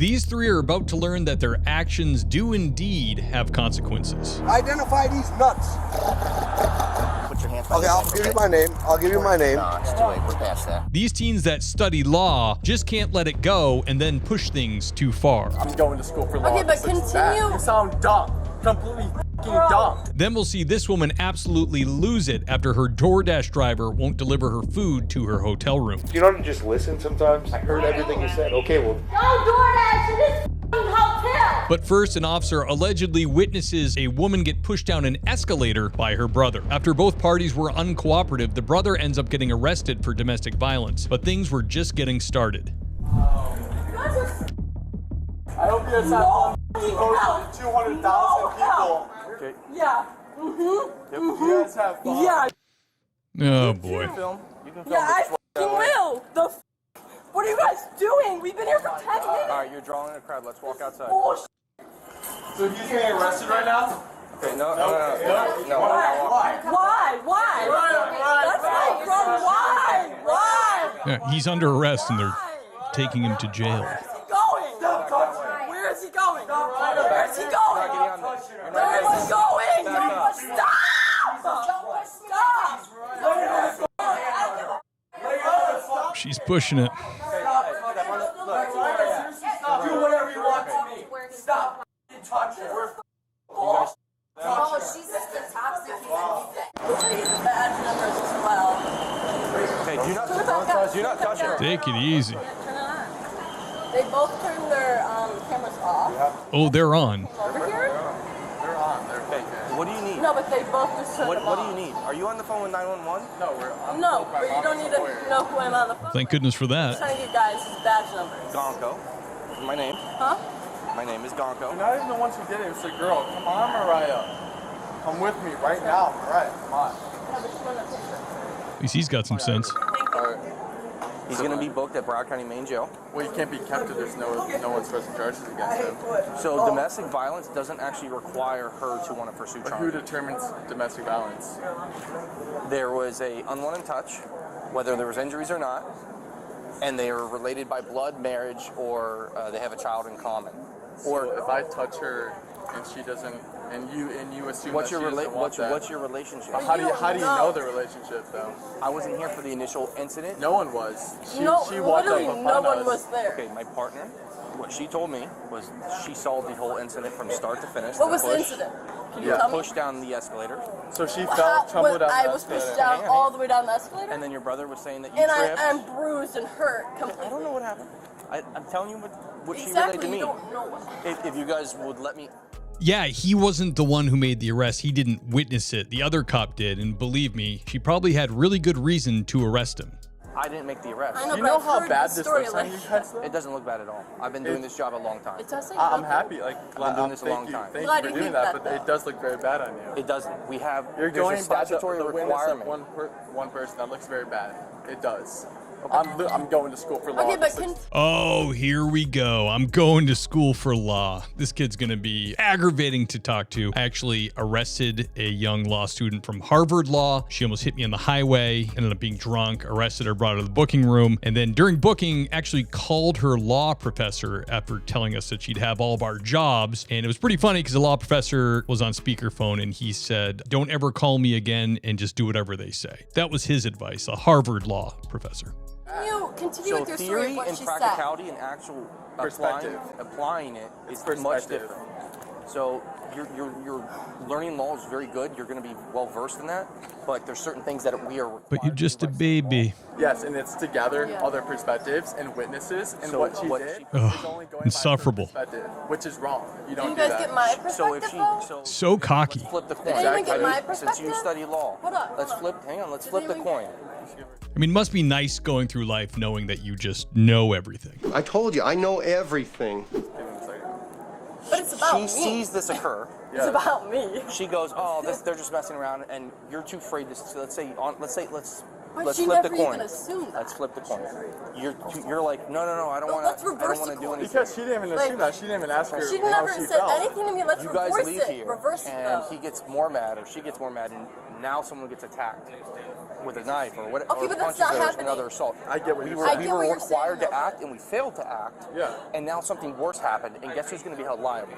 These three are about to learn that their actions do indeed have consequences. Identify these nuts. Put your hands Okay, I'll give you my name. I'll give you my name. No, it's too late. We're past that. These teens that study law just can't let it go and then push things too far. I'm going to school for law. Okay, but continue. You sound dumb. Completely fucking dumb. Then we'll see this woman absolutely lose it after her DoorDash driver won't deliver her food to her hotel room. You don't just listen sometimes? I heard everything you said. Okay, well. No DoorDash in this hotel! But first, an officer allegedly witnesses a woman get pushed down an escalator by her brother. After both parties were uncooperative, the brother ends up getting arrested for domestic violence, but things were just getting started. I hope you guys have fun. 200,000 people. Okay. Yeah. You guys have fun. Yeah. Oh boy. You can film. You can film. Yeah, I f***ing will. What are you guys doing? We've been here for 10 minutes. All right, you're drawing a crowd. Let's walk outside. Bullshit. So he's getting arrested right now? Okay, no. Why? That's my problem. Why? Yeah, he's under arrest and they're taking him to jail. Where is he going? Where is he going? Where is he going? Stop! She's pushing it. Do whatever you want to me. Stop touching her. Oh, she's just a toxic human. Bad numbers as well. Okay, do not touch her. Take it easy. Turn it on. They both turned their cameras off. Oh, they're on. Over here? They're on. They're Okay, what do you need? No, but they both just turned them What off. do you need? Are you on the phone with 911? No, we're on. No, but you don't need to know who I'm on the phone. Thank goodness for I'm that. trying to get guys' badge numbers. Gonko. My name. Huh? My name is Gonko. You're not even the ones who did it. It's the girl. Come on, Mariah. Come with me right now, Mariah. Come on. Yeah, but she wanted a picture. At least he's got some sense. Thank you. All right. He's going to be booked at Broward County Main Jail. Well, you can't be kept if there's no one's pressing charges against him. So domestic violence doesn't actually require her to want to pursue But who charges. determines domestic violence? There was a unwanted touch, whether there was injuries or not, and they are related by blood, marriage, or they have a child in common. Or if I touch her and she doesn't, and you assume What's that your she doesn't want that. what's your relationship? But how do you know the relationship though? I wasn't here for the initial incident. No one was. She walked literally up upon no one us. was there. Okay, my partner, what she told me was she saw the whole incident from start to finish. What was the incident? Can you tell me? Pushed down the escalator, So she fell, tumbled down I the was pushed escalator. down all the way down the escalator, and then your brother was saying that you and tripped. I'm bruised and hurt I completely. don't know what happened. I'm telling you what she Exactly, relayed to me. you don't know what happened. If you guys would let me. Yeah, he wasn't the one who made the arrest. He didn't witness it. The other cop did, and believe me, she probably had really good reason to arrest him. I didn't make the arrest. I know, You but know I've how heard bad the this story, looks on like- you guys though? It doesn't look bad at all. I've been doing this job a long time. It does say I'm nothing. happy. Like, I've been doing this a long time. Thank Glad you you for doing think that, that, but it does look very bad on you. It doesn't. We have. You're there's going a by statutory the witness of requirement. one person. That looks very bad. It does. I'm going to school for law. Okay, but can Oh, here we go. I'm going to school for law. This kid's going to be aggravating to talk to. I actually arrested a young law student from Harvard Law. She almost hit me on the highway, ended up being drunk, arrested her, brought her to the booking room, and then during booking, actually called her law professor after telling us that she'd have all of our jobs. And it was pretty funny because the law professor was on speakerphone and he said, "Don't ever call me again and just do whatever they say." That was his advice, a Harvard Law professor. you continue So with your story theory of what and she said? practicality and actual Perspective. applying it is much Perspective. different. So your learning law is very good. You're going to be well versed in that, but there's certain things that we are. But you're just a baby. Yes, and it's to gather other perspectives and witnesses, and So what she what did she- is only going insufferable. by her perspective, which is wrong. You don't Can you do guys that. get my perspective? So if she though? So cocky. let's flip the coin. Did anyone get my Since perspective? you study law, Hold on, let's hold on. flip. Hang on, let's Did flip the anyone coin. I mean, it must be nice going through life knowing that you just know everything. I told you, I know everything. But it's about She me. sees this occur. It's about me. She goes, "Oh, they're just messing around," and you're too afraid to. So let's But she flip never the coin. even assumed that. Let's flip the coin. You're like, no, I don't want Let's to. I reverse don't want the to do coin. anything. Because she didn't even assume that. She didn't even ask her She how never she said felt. anything to me. Let's You guys reverse leave it. here, Reverse it and though. he gets more mad, or she gets more mad, and now someone gets attacked. with a knife or whatever, Okay, or but that's punches not or happening. another assault. I get what We you're were, saying. we get what were you're required saying, to act, and we failed to act. Yeah. And now something worse happened, and guess who's going to be held liable?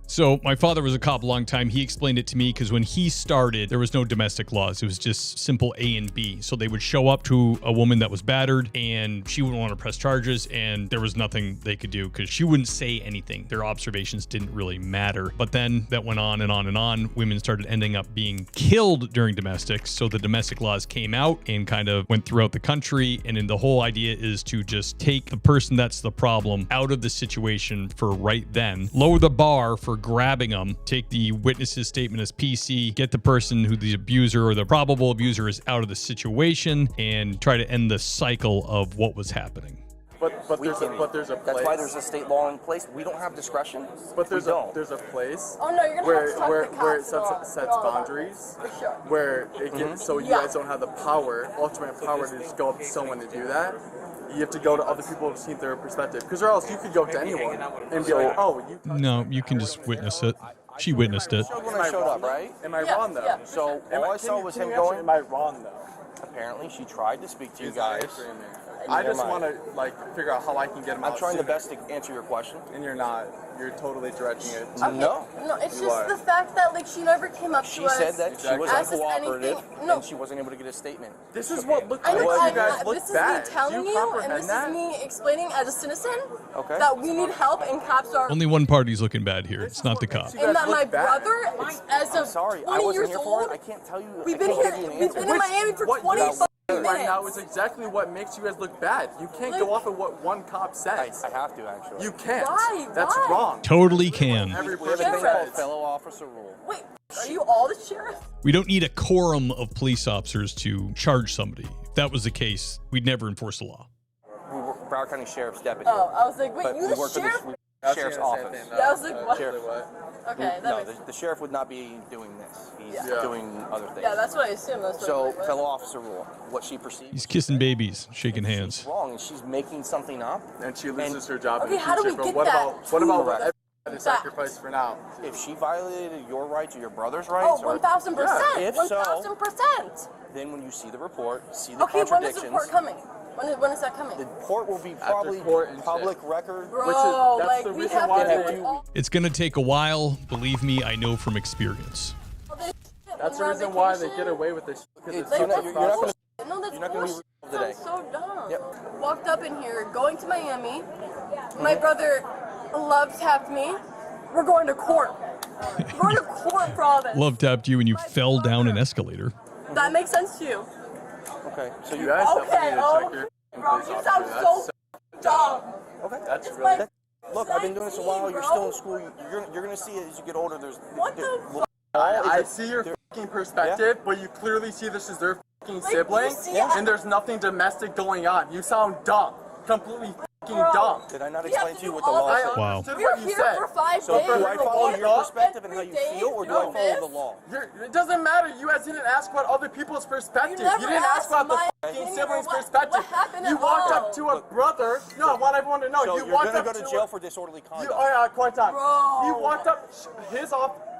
So my father was a cop a long time. He explained it to me because when he started, there was no domestic laws. It was just simple A and B. So they would show up to a woman that was battered and she wouldn't want to press charges, and there was nothing they could do because she wouldn't say anything. Their observations didn't really matter. But then that went on and on and on. Women started ending up being killed during domestics. So the domestic laws came out and kind of went throughout the country. And then the whole idea is to just take the person that's the problem out of the situation for right then, lower the bar for grabbing them, take the witness's statement as PC, get the person who the abuser or the probable abuser is out of the situation, and try to end the cycle of what was happening. But We there's can't. a place. That's why there's a state law in place. We don't have discretion. But there's we don't. a place Oh no, you're gonna where have to talk where to the where it cops sets and all. boundaries, For sure. where it gets so you Yeah. guys don't have the power, ultimate power to just go up to someone to do that. You have to go to other people to see their perspective, because or else you could go to anyone and be like, oh, you. No, you can just witness it. She witnessed it. When I showed up, right? Am I Yeah, wrong though? yeah. So Am all I can saw you- was can him you answer, going. Am I wrong though? Apparently, she tried to speak to you Is guys. I just Am I? want to figure out how I can get him out. I'm trying the sooner. best to answer your question. And you're not. You're totally directing it. No. No, it's You just are. the fact that like she never came up She to us. said that she was Asked us uncooperative anything. No. and she wasn't able to get a statement. This is what looked I like know, you guys look this is bad. me telling Do you, and comprehend this that? is me explaining as a citizen Okay. that we need help and cops are. Only one party's looking bad here. It's not the cop. You And guys that my look bad. brother, as a Sorry, I 20 wasn't years here for old, it. I can't tell you. we've I been can't here, give you an we've answer. been in Miami for What 20 you fucking said right now minutes. is exactly what makes you guys look bad. You can't Like- go off of what one cop I says. have to actually. You can't. Why? That's Why? wrong. Totally can. Every We have a person thing called says. fellow officer rule. Wait, are you all the sheriff? We don't need a quorum of police officers to charge somebody. If that was the case, we'd never enforce the law. We were Broward County Sheriff's deputy. Oh, I was like, wait, But you we the work for sheriff? the sheriff's office. Yeah, I was like, what? Sheriff. Okay, that No, makes the sheriff would not be doing this. He's Yeah. doing other things. Yeah, that's what I assumed. That's So, what fellow officer rule. What she perceives. He's kissing babies, shaking hands. She's wrong, and she's making something up. And she loses her job Okay, in the how do we future. get But that what about to- everybody sacrifice for now? If she violated your rights or your brother's Oh, rights, or 1,000%. If so- 1,000%. then when you see the report, see the Okay, when is the contradictions. report coming? When is that coming? The report will be probably court and public record. Bro, which is- that's like, the we reason have why to they- do all It's going to take a while. Believe me, I know from experience. this shit That's when the we're reason on why they vacation. get away with this. Because It's- it's Like, You're not- that's you're not gonna- bullshit. No, that's you're not gonna be bullshit. real today. Sounds so dumb. Yep. Walked up in here, going to Miami. My brother loves half me. We're going to court. We're going to court for all this. Love tapped you and you fell down an escalator. That makes sense to you. Okay, so you you guys Okay, definitely need to oh, check your bro, police you officer. sound That's so dumb. okay. That's It's really. like- Look, I've been doing this a while. You're Bro. still in school. You're gonna see it as you get older. There's What the fuck? I see your fucking perspective, but you clearly see this as their fucking Like, sibling, you see it? and there's nothing domestic going on. You sound dumb. Completely fucking Bro. dumb. Did I not We have explain to to you do what the all law this. says? Wow. Understood We're what you here said. for 5 So days. do I follow Like, your perspective and how every you day feel, or do I doing follow this? the law? It doesn't matter. You guys didn't ask about other people's perspective. You never didn't ask asked about my the fucking opinion siblings' or what perspective. happened You at walked all. up to a brother. No, I want everyone to know. So you you're walked gonna up go to jail for disorderly conduct. quiet time. Bro. You walked up. His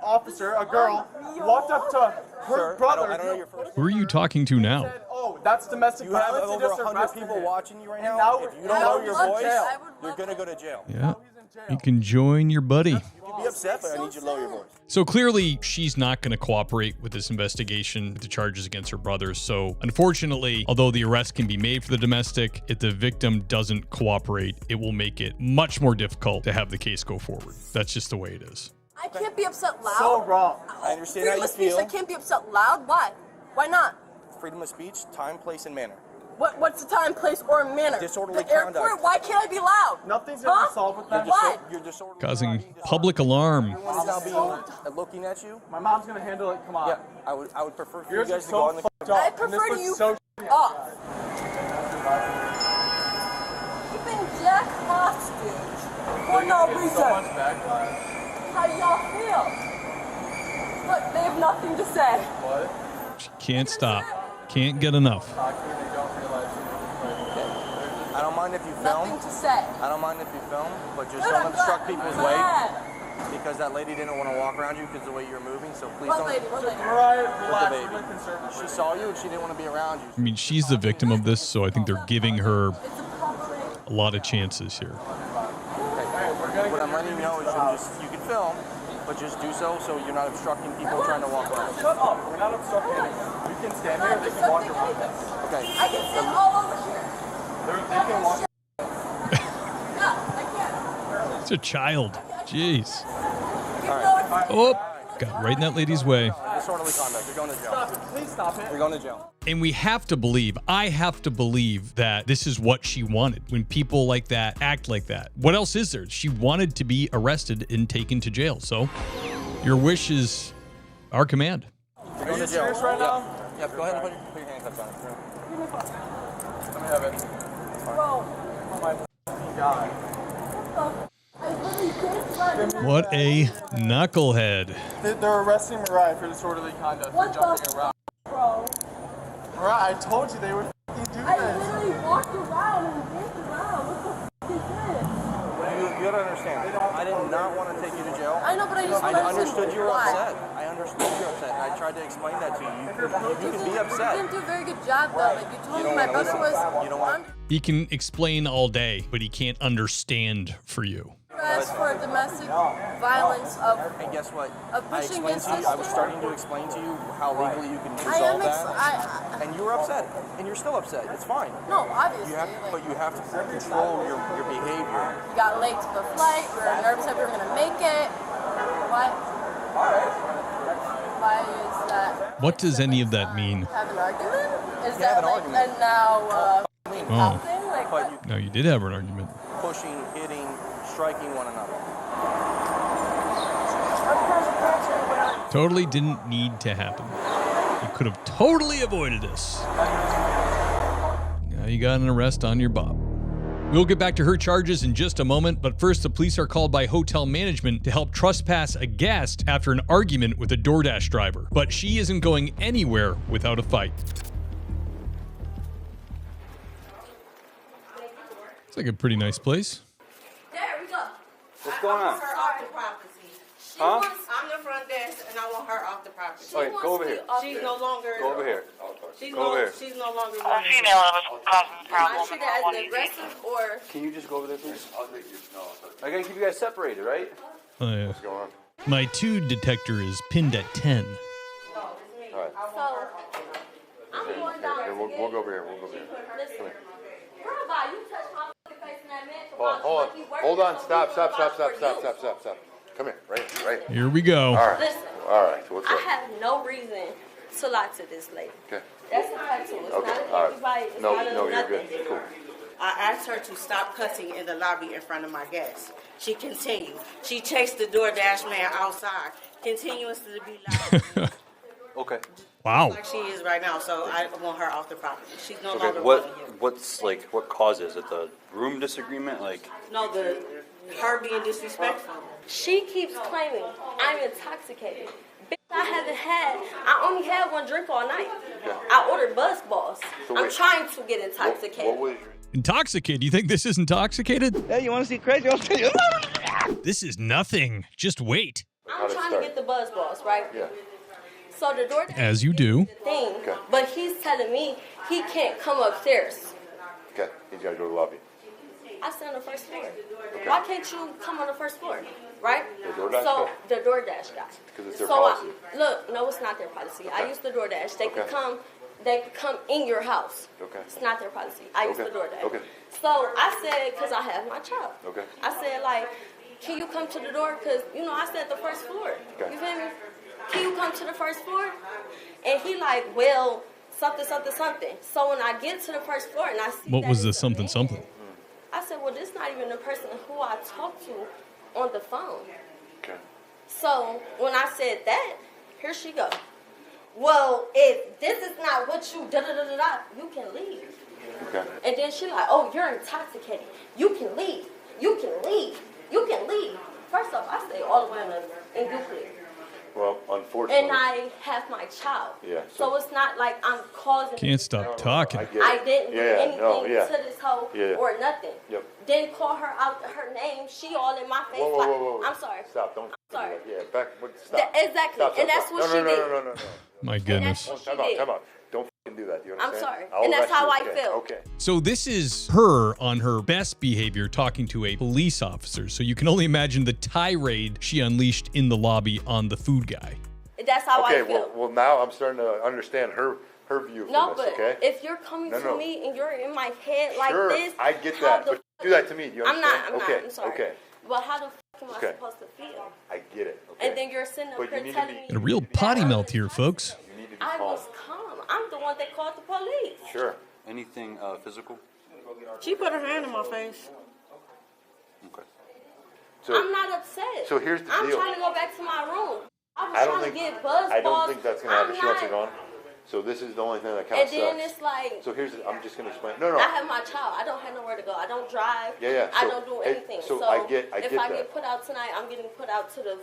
officer, a girl, walked up to her Sir, brother. I don't know your first. Who are you talking to now? Said, "Oh, that's domestic You have violence." and over just 100 arrested people him. watching you right And now. now If you we're- don't now know your he's in voice, jail. you're gonna go to jail. Yeah. You can join your buddy. You be upset, but I need you to lower your voice. So clearly, she's not going to cooperate with this investigation, with the charges against her brother. So unfortunately, although the arrest can be made for the domestic, if the victim doesn't cooperate, it will make it much more difficult to have the case go forward. That's just the way it is. I can't be upset loud. So wrong. I understand how Freedom you of speech, feel. I can't be upset loud. Why? Why not? Freedom of speech, time, place, and manner. What's the time, place, or manner? Disorderly the conduct. airport, why can't I be loud? Nothing's gonna Huh? be solved with that. Why? You're disorderly. Causing conduct. public alarm. Everyone is now being looking at you. My mom's gonna handle it. Come on. Yeah, I would prefer for you Yours guys is to go so on the. fucked up. I and this prefer looks you so off. You've been Jack hostage for no so reason. much backlash. How do y'all feel? Look, they have nothing to say. What? She can't stop. Can't get enough. Talking, they don't realize. I don't mind if you Nothing film. to say. I don't mind if you film, but just Good, don't I'm obstruct glad. people's I'm way. glad. Because that lady didn't want to walk around you because of the way you're moving, so please What don't. lady? What lady? Mariah, With relax. the We're baby. gonna conserve her. She saw you and she didn't want to be around you. I mean, she's the victim of this, so I think they're giving her It's a public. a lot of chances here. Okay. What I'm letting you know is you can film, but just do so you're not obstructing people trying to walk around. Shut up. We're not obstructing anything. You can stand here. They can walk around. Okay. I can sit all over here. They can walk. No, I can't. It's a child. Jeez. You know it's Oh, got right in that lady's way. Disorderly conduct. You're going to jail. Stop it. Please stop it. You're going to jail. And we have to believe, I have to believe that this is what she wanted when people like that act like that. What else is there? She wanted to be arrested and taken to jail. So your wish is our command. You're Are going you to jail. serious right now? Yep. Go ahead and put your handcuffs on. Let me have it. bro. Oh my f***ing God. I literally did run. What a knucklehead. They're arresting Mariah for disorderly conduct What for the jumping around. Bro. Mariah, I told you they would f***ing do I this. literally walked around and danced around. What the f*** is this? You gotta understand. I did not want to take you to jail. I know, but I just I wanted to understood you were why. upset. I understood you were upset. And I tried to explain that to you. You can be You upset. didn't do a very good job though. Like you told You me don't my wanna brother listen. was You don't want- He can explain all day, but he can't understand for you. arrested for domestic violence of. And guess what? Of I pushing explained to you. against I was starting to explain to you how legally you can I am. resolve that. And you were upset. And you're still upset. It's fine. No, obviously. You have, like, but you have to control your behavior. we got late to the flight. We were nervous that we were gonna make it. What? Why is that? What does any of that mean? Have an argument? Is have that an like argument. and now Oh, nothing? Like But what? you no, you did have an argument. pushing, hitting, striking one another. Totally didn't need to happen. You could have totally avoided this. Now you got an arrest on your bob. We'll get back to her charges in just a moment, but first the police are called by hotel management to help trespass a guest after an argument with a DoorDash driver. But she isn't going anywhere without a fight. It's like a pretty nice place. There we go. What's going on? Her off the property. Huh? I'm the front desk, and I want her off the property. Okay, go over here. She's no longer. Go over here. She's Go over here. She's no longer. A female that was causing I problems. treat it as aggressive or Can you just go over there, please? I gotta keep you guys separated, right? Oh, yeah. What's going on? My 2 detector is pinned at 10. All right. so. I'm going down. Here, we'll go over here. We'll go over here. Listen. Come here. Girl, bye. You touched my fucking face in that man. Hold on. Stop. Come here. Right here. Here we go. All right. Listen. All right. What's I up? have no reason to lie to this lady. Okay. That's a tattoo. It's Okay. not All a everybody. right. It's No, not a you're nothing. good. Cool. I asked her to stop cussing in the lobby in front of my guests. She continued. She chased the DoorDash man outside, continuously to be loud, Okay. Wow. like she is right now. So I want her off the property. She's no Okay. longer wanted here. What causes it? The room disagreement? Like. No, her being disrespectful. She keeps claiming I'm intoxicated. Bitch, I only had one drink all night. Okay. I ordered Buzz Balls. So I'm wait. trying to get intoxicated. What was your? Intoxicated? You think this is intoxicated? Hey, you want to see crazy? This is nothing. Just wait. How'd I'm it trying start? to get the Buzz Balls, right? Yeah. So the DoorDash As you do. thing, Okay. but he's telling me he can't come upstairs. Okay. He's gotta go to the lobby. I stay on the first floor. Why can't you come on the first floor? Right? The DoorDash so guy? the DoorDash guy. Because it's their so policy. Look, no, it's not their policy. I Okay. use the DoorDash. They Okay. could come in your house. Okay. It's not their policy. I use Okay. the DoorDash. Okay. So I said, because I have my child. Okay. I said, like, can you come to the door? Because, I said the first floor. Okay. You feel me? Can you come to the first floor? And he like, well, something. So when I get to the first floor and I see What that was the it's a man, something? I said, well, this is not even the person who I talked to on the phone. Okay. So when I said that, here she goes. Well, if this is not what you you can leave. Okay. And then she like, oh, you're intoxicated. You can leave. First off, I stay all the way in Euclid. Well, unfortunately. And I have my child. Yeah, So it's not like I'm causing. Can't stop talking. I get it. I didn't do Yeah, anything no, yeah. to this hoe Yeah. or nothing. Yep. Then call her out her name. She all in my face. Whoa. I'm sorry. Stop, don't. Sorry. Yeah, back. Stop. Exactly. Stop. And that's what she did. No. My goodness. That's Time what she did. out. Don't f***ing do that. You I'm understand? sorry. I'll And that's arrest how you. I feel. Okay. So this is her on her best behavior talking to a police officer. So you can only imagine the tirade she unleashed in the lobby on the food guy. That's how I Okay. feel. Well, now I'm starting to understand her view from No, this. but Okay. if you're coming to me and you're in my head like Sure, this, I get how that. the But do that to me. Do you I'm understand? not. Okay. I'm sorry. Okay. But how the f am I Okay. supposed to feel? I get it. Okay. And then you're sitting up But you here need to telling be- me And a real potty melt here, folks. You need to be I calm. was calm. I'm the one that called the police. Sure. Anything physical? She put her hand in my face. Okay. So I'm not upset. So here's the I'm deal. trying to go back to my room. I was I don't trying think to get buzz I don't balls. think that's gonna happen. I'm She wants not- it gone. So this is the only thing that kind of And then sucks. it's like, So here's I'm just gonna explain. No. I have my child. I don't have nowhere to go. I don't drive. Yeah. I So, don't do hey, anything. so So I get if I that. get put out tonight, I'm getting put out to the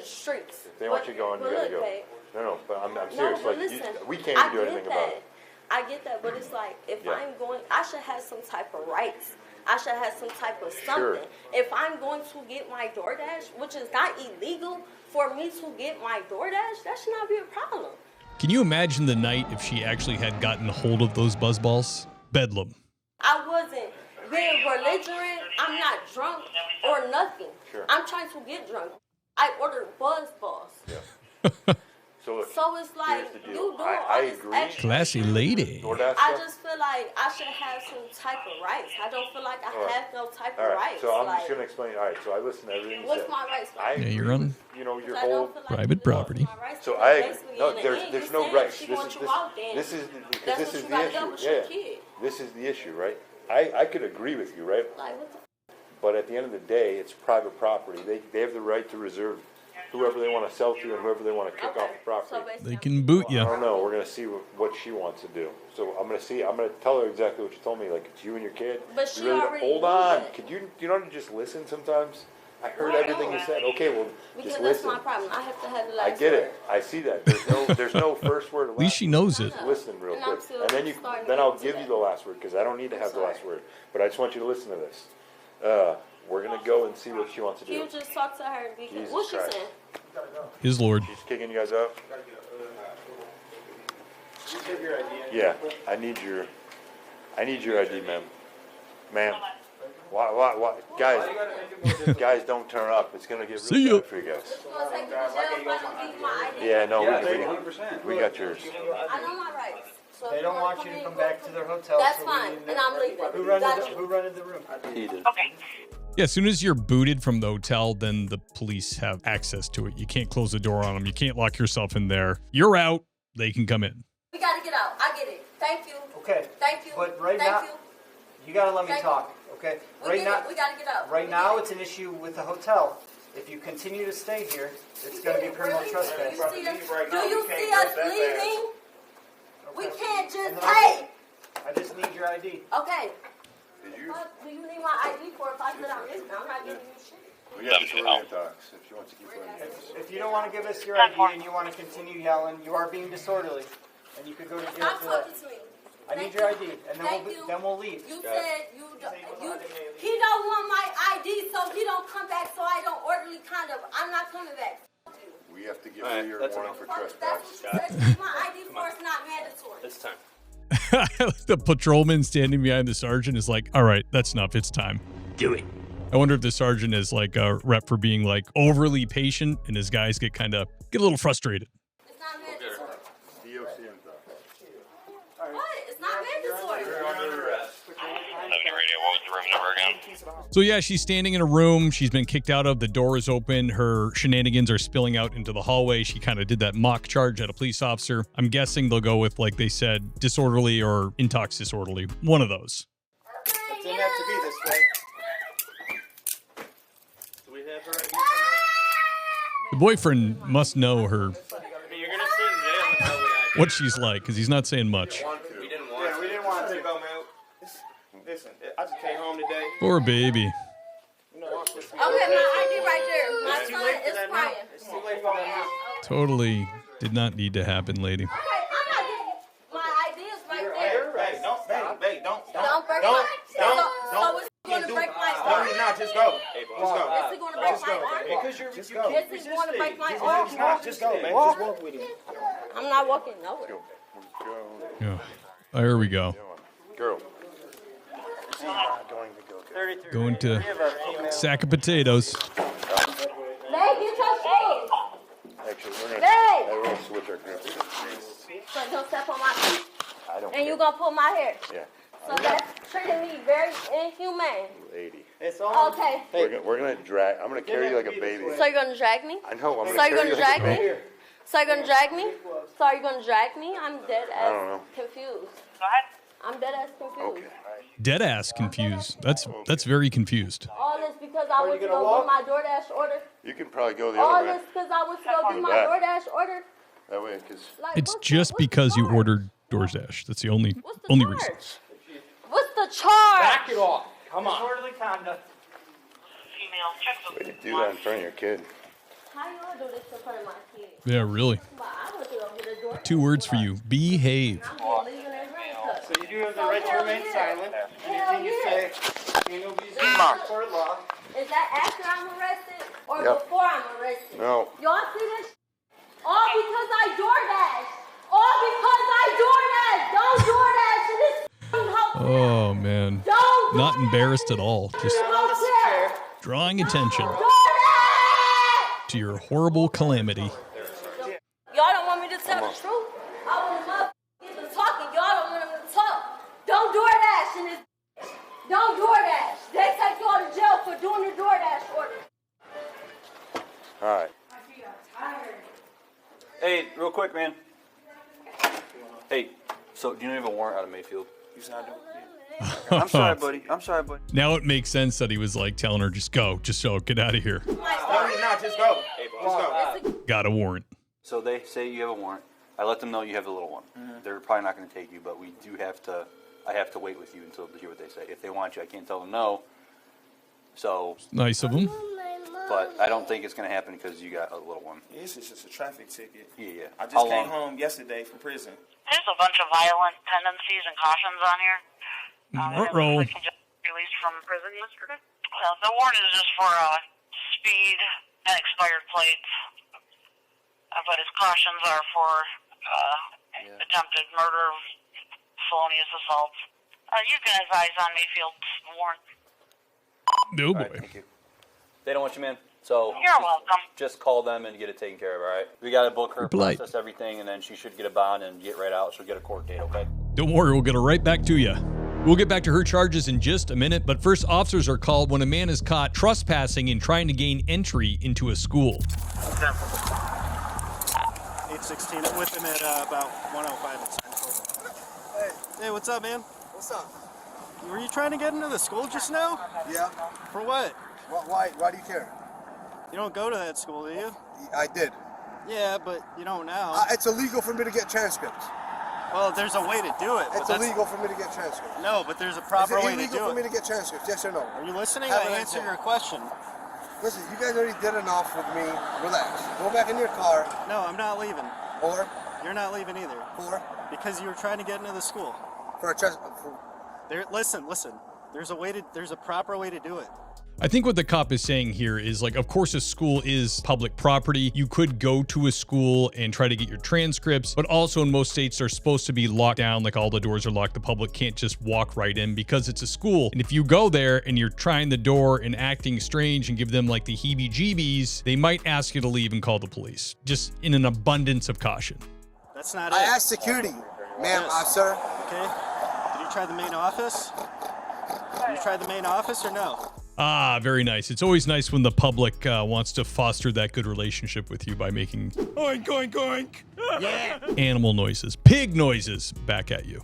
streets. If they want you going, you but gotta look, go. babe, No. But I'm No, serious. but Like listen, we can't I even do get anything that. about it. I get that, but it's like if Yeah. I'm going, I should have some type of rights. I should have some type of something. Sure. If I'm going to get my DoorDash, which is not illegal for me to get my DoorDash, that should not be a problem. Can you imagine the night if she actually had gotten a hold of those buzzballs? Bedlam. I wasn't being belligerent. I'm not drunk or nothing. Sure. I'm trying to get drunk. I ordered buzz balls. Yeah. So look. So it's like here's the you deal. doing I all this agree. extra. Classy lady. DoorDash I stuff? just feel like I should have some type of rights. I don't feel like I All right. have no type All of right. rights. So I'm like, just gonna explain. All right. So I listen to everything you what's said. my rights? I Yeah, you're agree on with, your I don't whole. feel like private you doing property. my rights So because I basically no. in the There's end, there's you no saying rights. she This want is you this out then. this is because That's this what is you the gotta do issue. with your Yeah. kid. This is the issue, right? I could agree with you, right? Like what the But at the end of the day, it's private property. They have the right to reserve whoever they want to sell to and whoever they want to kick off the property. So basically, They can boot I you. don't know. We're gonna see what she wants to do. So I'm gonna tell her exactly what you told me. Like it's you and your kid. But she You really don't- already hold knew on. that. Could you not just listen sometimes? I heard No, I everything you don't. said. Okay, well because just that's listen. my problem. I have to have the I last get word. it. I see that. There's no first word. At least she knows it. Just listen real And I'm quick, still and starting to then get I'll into give that. you the last word because I don't need to have the sorry. last word. But I just want you to listen to this. We're gonna go and see what she wants to Can do. you just talk to her because Jesus what's she Christ. saying? His lord. She's kicking you guys out. Yeah, I need your ID, ma'am. Ma'am. Why? Guys, don't turn up. It's gonna get See really ya. bad for you guys. You gonna take me to jail if I don't give you my ID? Yeah, no, Yeah, we got yours. I know my rights. So They if don't wanna want you to in, come go back to their hotel. That's so fine, we- and I'm leaving. Who Got you. rented the room? He did. Yeah, as soon as you're booted from the hotel, then the police have access to it. You can't close the door on them. You can't lock yourself in there. You're out. They can come in. We gotta get out. I get it. Thank you. Okay. Thank you. But right Thank now, you. you gotta let me Thank talk, okay? We Right get now, it. We gotta get out. right We now, get it's an issue with the hotel. If you continue to stay here, it's gonna be criminal Really? trespass. Do you see us leaving? We Okay. can't just And then I pay. just need your ID. Okay. What do you need my ID for if I sit down this? I'm not giving you shit. We got the Floridian talks if she wants to keep going. If you don't wanna give us your ID and you wanna continue yelling, you are being disorderly, and you could go to jail Stop for that. talking to me. I need Thank your you. ID, and Thank you. then we'll leave. You said he don't want my ID, so he don't come back. So I don't orderly conduct. I'm not coming back. F- you. We have to give All right, you your that's warning for Fuck, trespass. that's what you said. My ID for it's not mandatory. It's time. The patrolman standing behind the sergeant is like, all right, that's enough. It's time. Do it. I wonder if the sergeant is like a rep for being like overly patient and his guys get a little frustrated. It's not mandatory. DOC and stuff. What? It's not mandatory. So yeah, she's standing in a room she's been kicked out of. The door is open. Her shenanigans are spilling out into the hallway. She kind of did that mock charge at a police officer. I'm guessing they'll go with, like they said, disorderly or intox disorderly. One of those. It didn't have to be this way. Do we have her ID? The boyfriend must know her, I mean, you're gonna sit in jail until we ID. what she's like, because he's not saying much. We didn't want Yeah, we didn't want to. Listen, I just came home today. Poor baby. You know, I'm supposed to be Okay, my ID right there. My It's too son late for is that now. crying. It's too late for that now. Totally did not need to happen, lady. Okay, I'm not giving you. My ID is right there. Hey, don't stop. Hey, don't. Don't break Don't. my. Don't. So it's Don't. gonna break my go, arm? man. Because you're This is going to break my Just arm. Just go, man. Just walk with him. I'm not walking nowhere. Go. Yeah. Oh, here we go. Girl. She's not going to go. Going to sack of potatoes. Meg, get your shoes. Actually, Hey! we're gonna switch our grips. So don't step on my feet. I don't And you care. going to pull my hair. Yeah. So that's treating me very inhumane. Lady. It's all. Okay. We're gonna drag. I'm gonna carry you like a baby. So you're going to drag me? I know. I'm So gonna you're carry going you to like a drag me? baby. So you're going to drag me? So are you going to drag me? I'm dead I don't know. ass confused. I'm dead ass confused. Okay. Dead ass confused. That's very confused. All this because I went to go do my DoorDash order. You can probably go the All other way. this because I went to go do my Back. DoorDash order. That way, because Like, It's what's just what's the because you charge? ordered DoorDash. That's the only What's the reason. charge? What's the charge? Back it off. Come on. Disorderly conduct. way to do that in front of your kid. How you gonna do this in front of my kids? Yeah, really. But I went to go get a DoorDash. 2 words for you. Behave. I'm just leaving it handcuffed. So you do have the right to remain silent. Anything you say, you will be for law. Is that after I'm arrested or Yep. before I'm arrested? No. Y'all see this? All because I DoorDash. All because I DoorDash. Don't DoorDash in this f***ing hotel. Oh man. Don't Not DoorDash embarrassed at all. Just in the hotel. drawing attention DoorDash! to your horrible calamity. Y'all don't want me to tell the truth. I want to get to talking. Y'all don't want them to talk. Don't DoorDash in this. Don't DoorDash. They take y'all to jail for doing the DoorDash order. All right. Hey, real quick, man. Hey, so do you have a warrant out of Mayfield? You said I do. I'm sorry, buddy. I'm sorry, buddy. Now it makes sense that he was like telling her, just go, get out of here. No, just go. Just go. Got a warrant. So they say you have a warrant. I let them know you have the little one. They're probably not going to take you, but we do have to. I have to wait with you until to hear what they say. If they want you, I can't tell them no. So, Nice of him. but I don't think it's going to happen because you got a little one. This is just a traffic ticket. Yeah. I just How came long? home yesterday from prison. There's a bunch of violent tendencies and cautions on here. Ruh-roh. That can just be released from prison yesterday. The warrant is just for speed and expired plates. But his cautions are for attempted murder, felonious assault. You can advise on Mayfield's warrant. No All boy. right, thank you. They don't want you, man. So You're welcome. just call them and get it taken care of. All right. We got to book her, Polite. process everything, and then she should get a bond and get right out. She'll get a court date. Okay. Don't worry, we'll get her right back to you. We'll get back to her charges in just a minute, but first, officers are called when a man is caught trespassing and trying to gain entry into a school. 816. I'm with him at about 105 at Central. Hey, what's up, man? What's up? Were you trying to get into the school just now? Yeah. For what? Why do you care? You don't go to that school, do you? I did. Yeah, but you don't now. It's illegal for me to get transcripts. Well, there's a way to do it. but It's that's- illegal for me to get transcripts. No, but there's a Is proper it way to illegal do for me it. to get transcripts? Yes or no? Are you listening? Have I an answer answer. your question. Listen, you guys already did enough with me. Relax. Go back in your car. No, I'm not leaving. Or? You're not leaving either. For? Because you were trying to get into the school. For a Listen. There's a proper way to do it. I think what the cop is saying here is like, of course, a school is public property. You could go to a school and try to get your transcripts, but also in most states, they're supposed to be locked down. Like all the doors are locked. The public can't just walk right in because it's a school. And if you go there and you're trying the door and acting strange and give them like the heebie-jeebies, they might ask you to leave and call the police, just in an abundance of caution. That's not I it. asked security, ma'am, Yes. sir. Okay. Did you try the main office? Did you try the main office or no? Ah, very nice. It's always nice when the public wants to foster that good relationship with you by making oink, oink, oink. Yeah. Animal noises, pig noises back at you.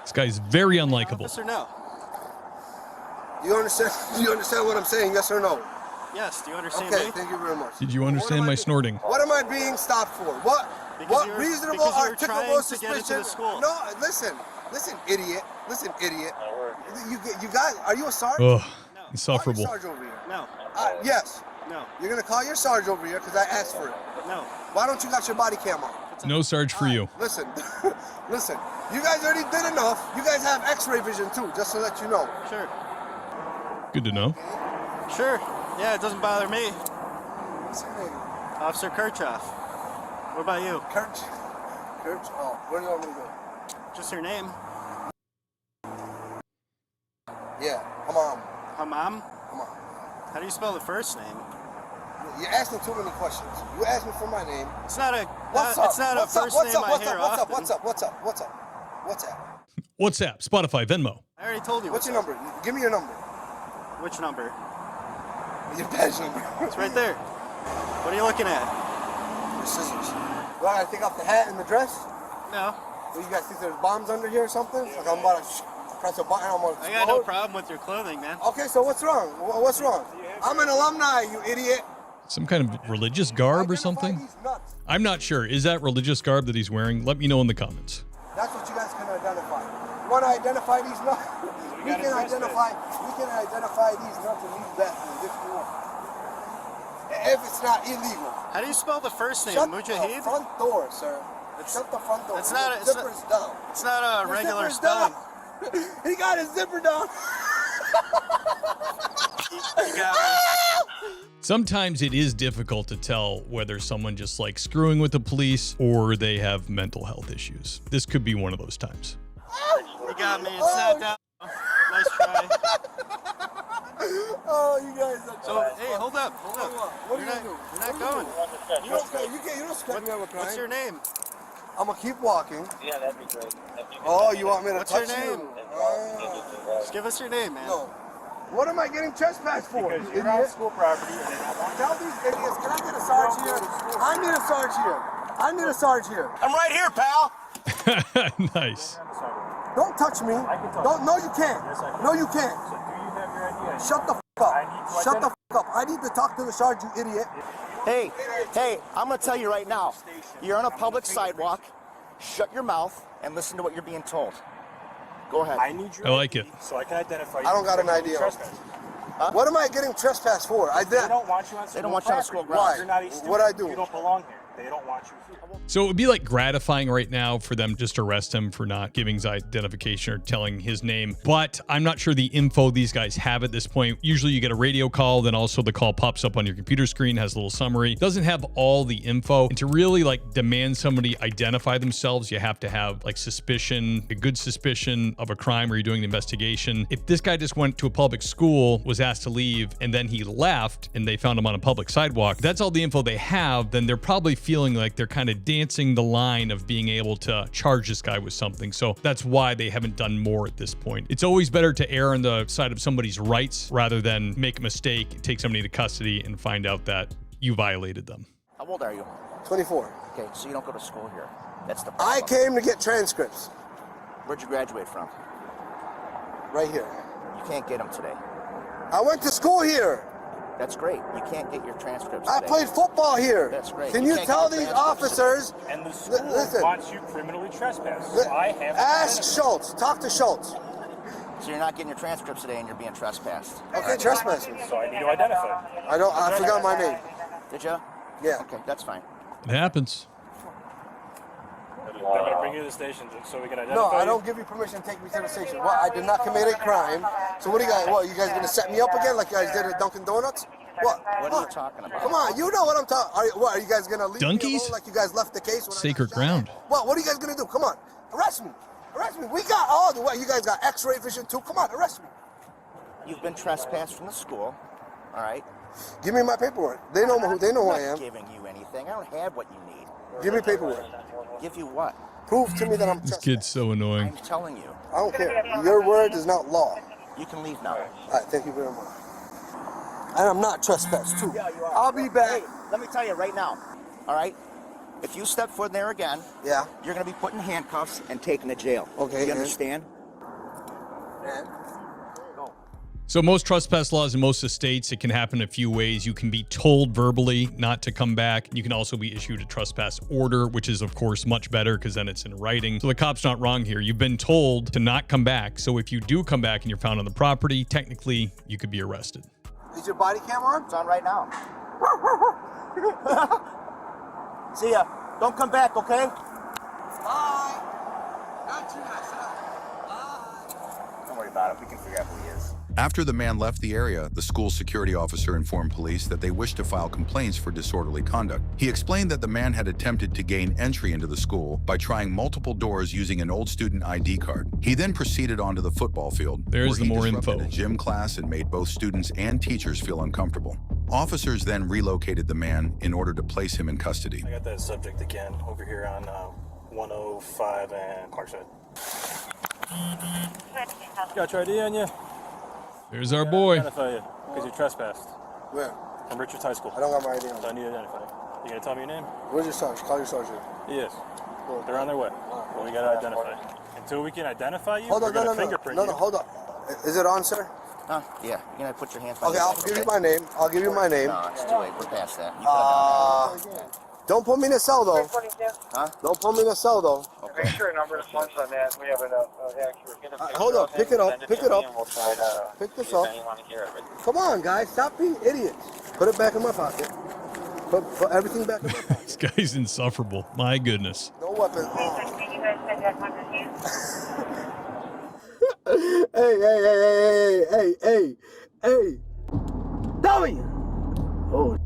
This guy's very unlikable. Office or no? You understand? Do you understand what I'm saying? Yes or no? Yes. Do you understand Okay, me? thank you very much. Did you understand my snorting? What am I being stopped for? Because What you were- reasonable, because you were trying articulable to get into suspicion? the school. No, listen, idiot. Listen, idiot. You guys, are you a sergeant? Ugh, insufferable. Call your sarge over here. No. Yes. No. You're gonna call your sarge over here because I asked for it. No. Why don't you got your body cam on? No Sarge for you. Listen, listen. You guys already did enough. You guys have X-ray vision too, just to let you know. Sure. Good to know. Sure. Yeah, it doesn't bother me. What's your name? Officer Kirchhoff. What about you? Kirch. Oh, where do you want me to go? Just your name. Yeah, Hamam. Hamam? Hamam. How do you spell the first name? You're asking too many questions. You asked me for my name. It's not a. What's up? It's not What's a up? first What's name up? I What's hear up? often. What's up? What's up? What's up? What's up? WhatsApp, Spotify, Venmo. I already told you. What's your number? Give me your number. Which number? Your badge number. It's right there. What are you looking at? Your scissors. Well, I take off the hat and the dress? No. Well, you guys think there's bombs under here or something? Like I'm about to press a button, I'm gonna I got no explode? problem with your clothing, man. Okay, so what's wrong? What's wrong? I'm an alumni, you idiot. Some kind of religious garb or something? I'm not sure. Is that religious garb that he's wearing? Let me know in the comments. That's what you guys can identify. You want to identify these nuts? We can identify these nuts in these bathrooms if you want. If it's not illegal. How do you spell the first name? Shut Mujahid? the front door, sir. Shut the front door. It's not. Your zipper's down. It's not a Your regular zipper's spelling. down. He got his zipper down. You got me. Sometimes it is difficult to tell whether someone just likes screwing with the police or they have mental health issues. This could be one of those times. You got me. It's not down. Nice try. Oh, you guys are So, hey, hold up. What are you gonna do? You're not going. You don't scrap me up with crime. What's your name? I'm gonna keep walking. Yeah, that'd be great. Oh, you want me to What's your touch name? you? Just give us your name, man. No. What am I getting trespassed for? Because you you're on idiot? school property and they don't want Tell these idiots, can I get a sarge here? I need a sarge here. I need a sarge here. I'm right here, pal. Nice. Don't touch me. Don't. No, you can't. No, you can't. So do you have your idea? Shut the f up. Shut the f up. I need to talk to the sarge, you idiot. Hey, I'm gonna tell you right now. You're on a public sidewalk. Shut your mouth and listen to what you're being told. Go ahead. I need your I like it. so I can identify you. I don't got an idea. What am I getting trespassed for? They don't want you on school They don't want you on school property. grounds. You're not a student. What'd I do? You don't belong here. They don't want you here. So it would be like gratifying right now for them just to arrest him for not giving his identification or telling his name. But I'm not sure the info these guys have at this point. Usually you get a radio call, then also the call pops up on your computer screen, has a little summary. Doesn't have all the info. And to really like demand somebody identify themselves, you have to have like suspicion, a good suspicion of a crime where you're doing an investigation. If this guy just went to a public school, was asked to leave, and then he left and they found him on a public sidewalk, that's all the info they have, then they're probably feeling like they're kind of dancing the line of being able to charge this guy with something. So that's why they haven't done more at this point. It's always better to err on the side of somebody's rights rather than make a mistake, take somebody to custody and find out that you violated them. How old are you? 24. Okay, so you don't go to school here. That's the problem. I came to get transcripts. Where'd you graduate from? Right here. You can't get them today. I went to school here. That's great. You can't get your transcripts I today. played football here. That's great. Can You you can't tell get these transcripts officers? And the school Listen. wants you criminally trespassed. So I have to Ask identify. Schultz. Talk to Schultz. So you're not getting your transcripts today and you're being trespassed. Okay, trespassing. So I need to identify. I forgot my name. Did you? Yeah. Okay, that's fine. It happens. I'm gonna bring you to the station so we can identify. No, I you. don't give you permission to take me to the station. What? I did not commit a crime. So what do you guys? What? You guys gonna set me up again like you guys did at Dunkin' Donuts? What? What are you talking about? Come on, you know what I'm talking. Are you guys gonna leave me Donkeys? alone like you guys left the case? When Sacred I got shot ground. at? What are you guys gonna do? Come on, arrest me. Arrest me. We got all the. What? You guys got X-ray vision too. Come on, arrest me. You've been trespassed from the school. All right. Give me my paperwork. They know who. They know who I I'm am. not giving you anything. I don't have what you need. Give me paperwork. Give you what? Prove to me that I'm. This kid's so annoying. I'm telling you. I don't care. Your word is not law. You can leave now. All right, thank you very much. And I'm not trespassed too. Yeah, you are. I'll be back. Hey, let me tell you right now. All right. If you step foot in there again, Yeah. you're gonna be put in handcuffs and taken to jail. Okay, You and- understand? And So most trespass laws in most states, it can happen a few ways. You can be told verbally not to come back. You can also be issued a trespass order, which is of course much better because then it's in writing. So the cop's not wrong here. You've been told to not come back. So if you do come back and you're found on the property, technically you could be arrested. is your body cam on? It's on right now. See ya. Don't come back, okay? Bye. Not you, myself. Bye. Don't worry about it. We can figure out who he is. After the man left the area, the school security officer informed police that they wished to file complaints for disorderly conduct. He explained that the man had attempted to gain entry into the school by trying multiple doors using an old student ID card. He then proceeded onto the football field, There's the more info. a gym class and made both students and teachers feel uncomfortable. Officers then relocated the man in order to place him in custody. I got that subject again over here on 105 and Parkside. Got your ID on you? There's our boy. Identify you, because you trespassed. Where? From Richards High School. I don't got my ID on. So I need to identify you. You gonna tell me your name? Where's your sergeant? Call your sergeant. He is. Cool. They're on their way. Well, we gotta identify you. Until we can identify you, Hold we're on, gonna no, fingerprint you. hold on. Is it on, sir? Huh? Yeah, you're gonna put your hands. Okay, I'll give you my name. I'll give you my name. No, it's too late. We're past that. You could've done Don't put me in a cell though. Huh? Don't put me in a cell though. Make sure a number of months on that. We have an accurate. Hold up, pick it up, pick it up. Pick this up. Come on, guys, stop being idiots. Put it back in my pocket. Put everything back in my pocket. This guy's insufferable. My goodness. No weapon. You guys said that on Hey. Dummy. Oh.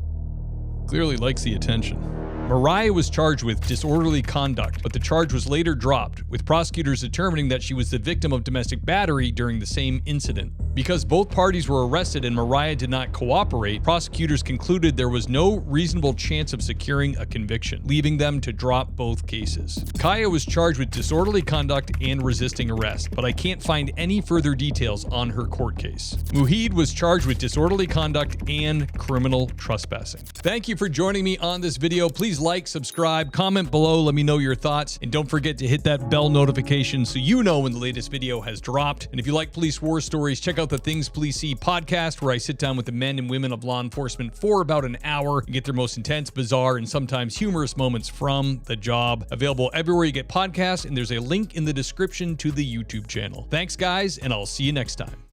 Clearly likes the attention. Mariah was charged with disorderly conduct, but the charge was later dropped, with prosecutors determining that she was the victim of domestic battery during the same incident. Because both parties were arrested and Mariah did not cooperate, prosecutors concluded there was no reasonable chance of securing a conviction, leaving them to drop both cases. Kaya was charged with disorderly conduct and resisting arrest, but I can't find any further details on her court case. Muheed was charged with disorderly conduct and criminal trespassing. Thank you for joining me on this video. Please like, subscribe, comment below, let me know your thoughts, and don't forget to hit that bell notification so you know when the latest video has dropped. And if you like police war stories, check out the Things Police See podcast, where I sit down with the men and women of law enforcement for about an hour and get their most intense, bizarre, and sometimes humorous moments from the job. Available everywhere you get podcasts, and there's a link in the description to the YouTube channel. Thanks, guys, and I'll see you next time.